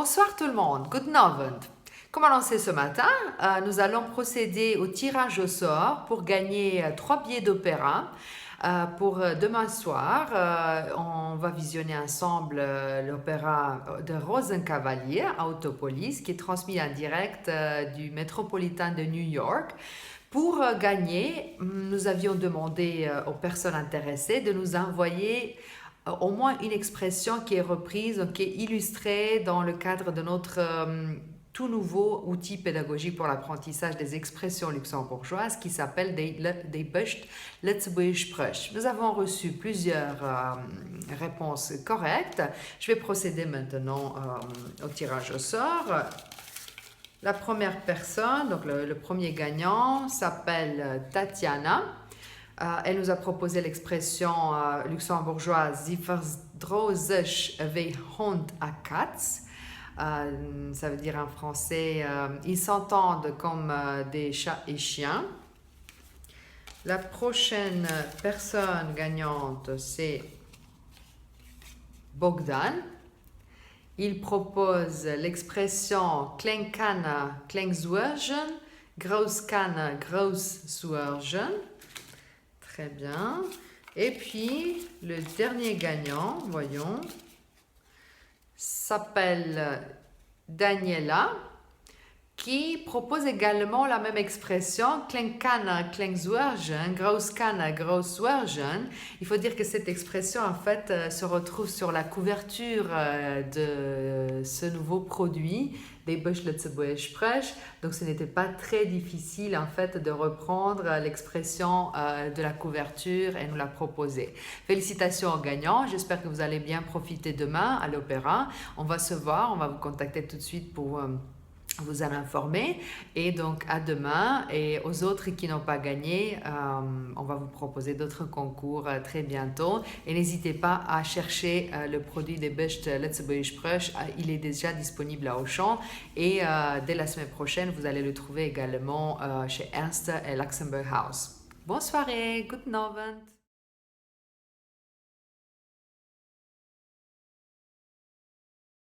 Bonsoir tout le monde, guten Abend. Comme annoncé ce matin, nous allons procéder au tirage au sort pour gagner 3 billets d'opéra. Pour demain soir, on va visionner ensemble l'opéra de Rosenkavalier à Autopolis qui est transmis en direct du métropolitain de New York. Pour gagner, nous avions demandé aux personnes intéressées de nous envoyer au moins une expression qui est reprise, qui est illustrée dans le cadre de notre tout nouveau outil pédagogique pour l'apprentissage des expressions luxembourgeoises qui s'appelle des Best Lützeburgische Sprüche. Nous avons reçu plusieurs réponses correctes. Je vais procéder maintenant au tirage au sort. La première personne, donc le premier gagnant, s'appelle Tatiana. Elle nous a proposé l'expression luxembourgeoise Sie verdrozen sich wie Hund a Katz. Ça veut dire en français ils s'entendent comme des chats et chiens. La prochaine personne gagnante, c'est Bogdan. Il propose l'expression Klein kann klein zorgen, groß kann groß zorgen. Très bien. Et puis, le dernier gagnant, voyons, s'appelle Daniela, qui propose également la même expression, klein kann klein zorgen, groß kann groß zorgen. Il faut dire que cette expression, en fait, se retrouve sur la couverture de ce nouveau produit, des Best Lützeburgische Sprüche. Donc, ce n'était pas très difficile, en fait, de reprendre l'expression de la couverture et nous la proposer. Félicitations aux gagnants. J'espère que vous allez bien profiter demain à l'opéra. On va se voir, on va vous contacter tout de suite pour vous en informer. Et donc, à demain. Et aux autres qui n'ont pas gagné, on va vous proposer d'autres concours très bientôt. Et n'hésitez pas à chercher le produit des Best Lützeburgische Sprüche. Il est déjà disponible à Auchan. Et dès la semaine prochaine, vous allez le trouver également chez Ernst et Luxembourg House. Bonne soirée, guten Abend.